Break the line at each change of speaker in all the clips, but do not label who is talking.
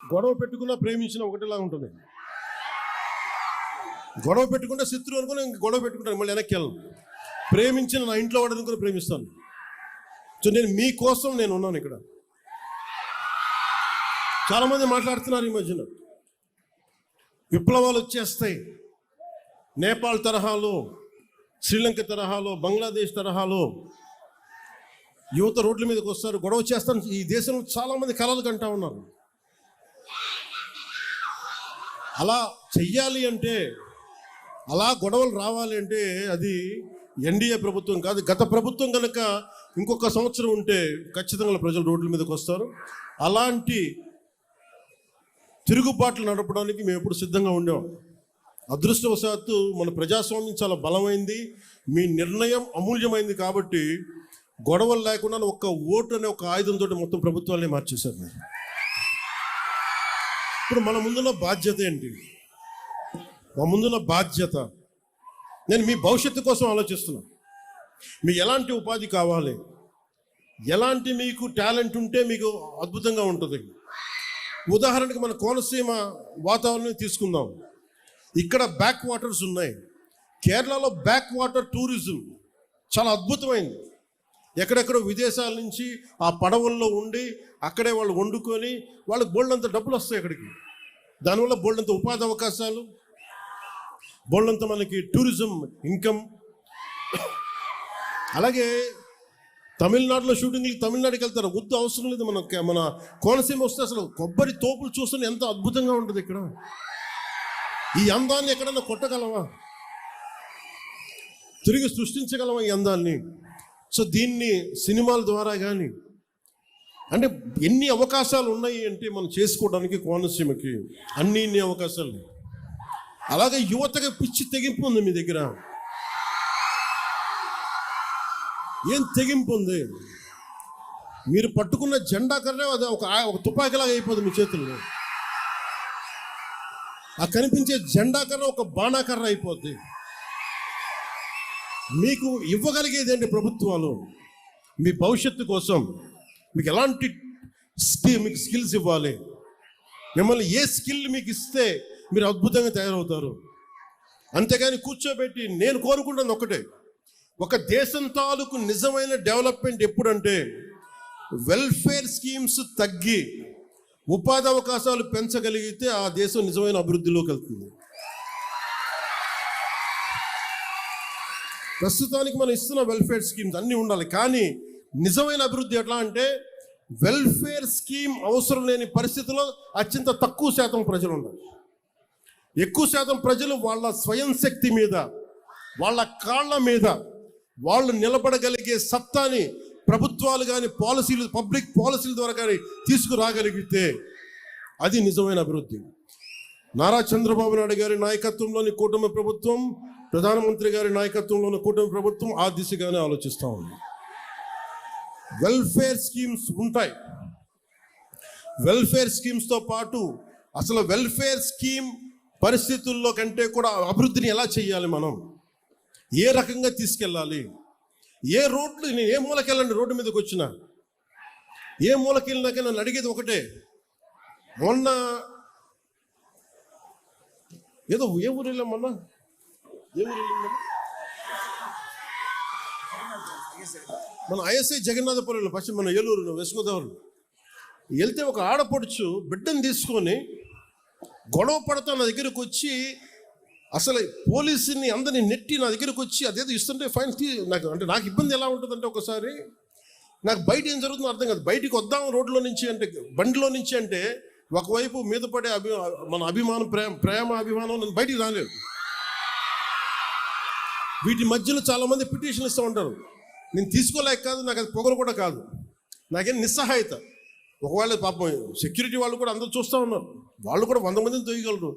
గొడవ పెట్టుకున్నా ప్రేమించిన ఒకటిలా ఉంటుంది. గొడవ పెట్టుకుంటే శత్రువు అనుకుని గొడవ పెట్టుకుంటాను, మళ్ళీ వెనక్కి వెళ్ళను. ప్రేమించిన నా ఇంట్లో వాడు అనుకుని ప్రేమిస్తాను. సో నేను మీకోసం నేను ఉన్నాను ఇక్కడ. చాలామంది మాట్లాడుతున్నారు ఈ మధ్యన విప్లవాలు వచ్చేస్తాయి, నేపాల్ తరహాలో, శ్రీలంక తరహాలో, బంగ్లాదేశ్ తరహాలో యువత రోడ్ల మీదకి వస్తారు, గొడవ చేస్తాను. ఈ దేశంలో చాలామంది కలలు కంటా ఉన్నారు. అలా చెయ్యాలి అంటే, అలా గొడవలు రావాలి అంటే అది ఎన్డీఏ ప్రభుత్వం కాదు, గత ప్రభుత్వం కనుక ఇంకొక సంవత్సరం ఉంటే ఖచ్చితంగా ప్రజలు రోడ్ల మీదకి వస్తారు. అలాంటి తిరుగుబాట్లు నడపడానికి మేము ఎప్పుడు సిద్ధంగా ఉండేవాం. అదృష్టవశాత్తు మన ప్రజాస్వామ్యం చాలా బలమైంది, మీ నిర్ణయం అమూల్యమైంది కాబట్టి గొడవలు లేకుండా ఒక్క ఓటు అనే ఒక ఆయుధంతో మొత్తం ప్రభుత్వాన్ని మార్చేశారు మీరు. ఇప్పుడు మన ముందున్న బాధ్యత ఏంటి? మా ముందున్న బాధ్యత, నేను మీ భవిష్యత్తు కోసం ఆలోచిస్తున్నాను. మీకు ఎలాంటి ఉపాధి కావాలి, ఎలాంటి మీకు టాలెంట్ ఉంటే మీకు అద్భుతంగా ఉంటుంది. ఉదాహరణకి మన కోనసీమ వాతావరణం తీసుకుందాం. ఇక్కడ బ్యాక్ వాటర్స్ ఉన్నాయి. కేరళలో బ్యాక్ వాటర్ టూరిజం చాలా అద్భుతమైంది. ఎక్కడెక్కడో విదేశాల నుంచి ఆ పడవల్లో ఉండి అక్కడే వాళ్ళు వండుకొని వాళ్ళకి బోల్డంత డబ్బులు వస్తాయి అక్కడికి. దానివల్ల బోల్డంత ఉపాధి అవకాశాలు, బోల్డంత మనకి టూరిజం ఇన్కమ్. అలాగే తమిళనాడులో షూటింగ్కి తమిళనాడుకి వెళ్తారు, వద్దు అవసరం లేదు. మన కోనసీమ వస్తే అసలు కొబ్బరి తోపులు చూస్తే ఎంత అద్భుతంగా ఉంటుంది ఇక్కడ. ఈ అందాన్ని ఎక్కడన్నా కొట్టగలవా? తిరిగి సృష్టించగలవా ఈ అందాన్ని? సో దీన్ని సినిమాల ద్వారా కానీ, అంటే ఎన్ని అవకాశాలు ఉన్నాయి అంటే మనం చేసుకోవడానికి కోనసీమకి ఇన్ని అవకాశాలు. అలాగే యువతగా పిచ్చి తెగింపు ఉంది మీ దగ్గర. ఏం తెగింపు ఉంది? మీరు పట్టుకున్న జెండా కర్రే అది ఒక తుపాకీలాగా అయిపోతుంది మీ చేతుల్లో. ఆ కనిపించే జెండా కర్ర ఒక బాణాకర్ర అయిపోద్ది. మీకు ఇవ్వగలిగేది ఏంటి ప్రభుత్వాలు? మీ భవిష్యత్తు కోసం మీకు ఎలాంటి మీకు స్కిల్స్ ఇవ్వాలి? మిమ్మల్ని ఏ స్కిల్ మీకు ఇస్తే మీరు అద్భుతంగా తయారవుతారు. అంతేగాని కూర్చోబెట్టి, నేను కోరుకుంటున్నది ఒకటే, ఒక దేశం తాలూకు నిజమైన డెవలప్మెంట్ ఎప్పుడంటే వెల్ఫేర్ స్కీమ్స్ తగ్గి ఉపాధి అవకాశాలు పెంచగలిగితే ఆ దేశం నిజమైన అభివృద్ధిలోకి వెళ్తుంది. ప్రస్తుతానికి మనం ఇస్తున్న వెల్ఫేర్ స్కీమ్స్ అన్నీ ఉండాలి, కానీ నిజమైన అభివృద్ధి ఎట్లా అంటే వెల్ఫేర్ స్కీమ్ అవసరం లేని పరిస్థితిలో అత్యంత తక్కువ శాతం ప్రజలు ఉండాలి. ఎక్కువ శాతం ప్రజలు వాళ్ళ స్వయం శక్తి మీద, వాళ్ళ కాళ్ళ మీద వాళ్ళు నిలబడగలిగే సత్తాని ప్రభుత్వాలు కానీ పాలసీలు, పబ్లిక్ పాలసీల ద్వారా కానీ తీసుకురాగలిగితే అది నిజమైన అభివృద్ధి. నారా చంద్రబాబు నాయుడు గారి నాయకత్వంలోని కూటమి ప్రభుత్వం, ప్రధానమంత్రి గారి నాయకత్వంలోని కూటమి ప్రభుత్వం ఆ దిశగానే ఆలోచిస్తూ ఉంది. వెల్ఫేర్ స్కీమ్స్ ఉంటాయి. వెల్ఫేర్ స్కీమ్స్తో పాటు అసలు వెల్ఫేర్ స్కీమ్ పరిస్థితుల్లో కంటే కూడా అభివృద్ధిని ఎలా చేయాలి, మనం ఏ రకంగా తీసుకెళ్ళాలి, ఏ రోడ్లు, నేను ఏ మూలకెళ్ళండి, రోడ్డు మీదకి వచ్చినా ఏ మూలకెళ్ళినాక నన్ను అడిగేది ఒకటే. మొన్న ఏదో ఏ ఊరు వెళ్ళాం, మొన్న ఏ ఊరు వెళ్ళిందా, మన ఐఎస్ఐ జగన్నాథపురంలో పశ్చిమ మన ఏలూరు వెస్ట్ గోదావరి వెళ్తే ఒక ఆడపడుచు బిడ్డను తీసుకొని గొడవ పడతా నా దగ్గరకు వచ్చి, అసలు పోలీసుని అందరినీ నెట్టి నా దగ్గరకు వచ్చి అదేదో ఇస్తుంటే ఫైన్ నాకు ఇబ్బంది ఎలా ఉంటుందంటే, ఒకసారి నాకు బయట ఏం జరుగుతుందో అర్థం కాదు. బయటికి వద్దాం రోడ్లో నుంచి అంటే, బండిలో నుంచి అంటే ఒకవైపు మీద పడే మన అభిమానం, ప్రేమ అభిమానం, నేను బయటికి రాలేదు. వీటి మధ్యలో చాలామంది పిటిషన్ ఇస్తూ ఉంటారు. నేను తీసుకోలేక కాదు, నాకు అది పొగరు కూడా కాదు, నాకేం నిస్సహాయత. ఒకవేళ పాపం సెక్యూరిటీ వాళ్ళు కూడా అందరూ చూస్తూ ఉన్నారు, వాళ్ళు కూడా 100 మందిని తోయగలరు,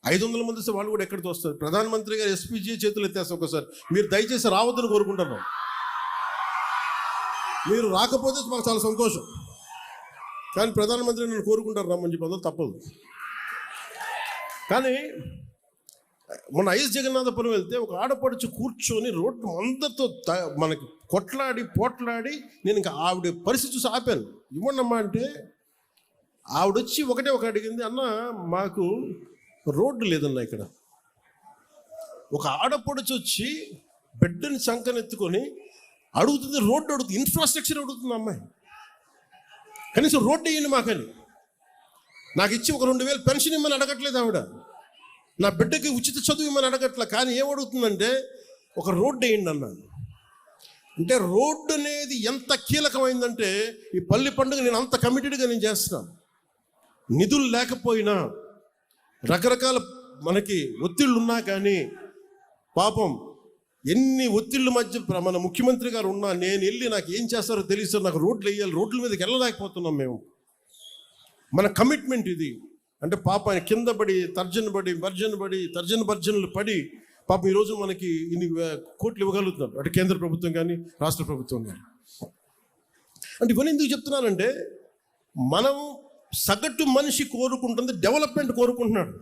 500 మంది వస్తే వాళ్ళు కూడా ఎక్కడ తోస్తారు. ప్రధానమంత్రి గారు ఎస్పీజీ చేతులు ఎత్తేస్తారు ఒకసారి. మీరు దయచేసి రావద్దని కోరుకుంటున్నాం. మీరు రాకపోతే మాకు చాలా సంతోషం, కానీ ప్రధానమంత్రి నన్ను కోరుకుంటారు రమ్మని చెప్పి, అందరూ తప్పదు. కానీ మన ఐఎస్ జగన్నాథపురం వెళ్తే ఒక ఆడపడుచు కూర్చొని రోడ్డు అందరితో మనకి కొట్లాడి పోట్లాడి, నేను ఇంకా ఆవిడ పరిస్థితి చూసి ఆపాను. ఇవ్వండమ్మా అంటే ఆవిడొచ్చి ఒకటే ఒక అడిగింది, అన్న మాకు రోడ్డు లేదన్న ఇక్కడ. ఒక ఆడపడుచు వచ్చి బిడ్డని చంకనెత్తుకొని అడుగుతుంది, రోడ్డు అడుగుతుంది, ఇన్ఫ్రాస్ట్రక్చర్ అడుగుతుంది అమ్మాయి. కనీసం రోడ్డు వేయండి మాకని. నాకు ఇచ్చి ఒక 2,000 పెన్షన్ ఇమ్మని అడగట్లేదు ఆవిడ. నా బిడ్డకి ఉచిత చదువు ఇమ్మని అడగట్లే. కానీ ఏమడుగుతుందంటే ఒక రోడ్డు వేయండి అన్నాను. అంటే రోడ్డు అనేది ఎంత కీలకమైందంటే ఈ పల్లి పండుగ నేను అంత కమిటెడ్గా నేను చేస్తున్నాను. నిధులు లేకపోయినా, రకరకాల మనకి ఒత్తిళ్ళు ఉన్నా కానీ, పాపం ఎన్ని ఒత్తిళ్ళ మధ్య మన ముఖ్యమంత్రి గారు ఉన్నా నేను వెళ్ళి నాకు ఏం చేస్తారో తెలియదు, నాకు రోడ్లు వేయాలి, రోడ్ల మీదకి వెళ్ళలేకపోతున్నాం మేము. మన కమిట్మెంట్ ఇది. అంటే పాప ఆయన కింద పడి తర్జన భర్జనలు పడి పాపం ఈరోజు మనకి ఇన్ని కోట్లు ఇవ్వగలుగుతున్నారు, అటు కేంద్ర ప్రభుత్వం కానీ రాష్ట్ర ప్రభుత్వం కానీ. అంటే ఇవన్నీ ఎందుకు చెప్తున్నానంటే, మనం సగటు మనిషి కోరుకుంటుంది డెవలప్మెంట్ కోరుకుంటున్నాడు.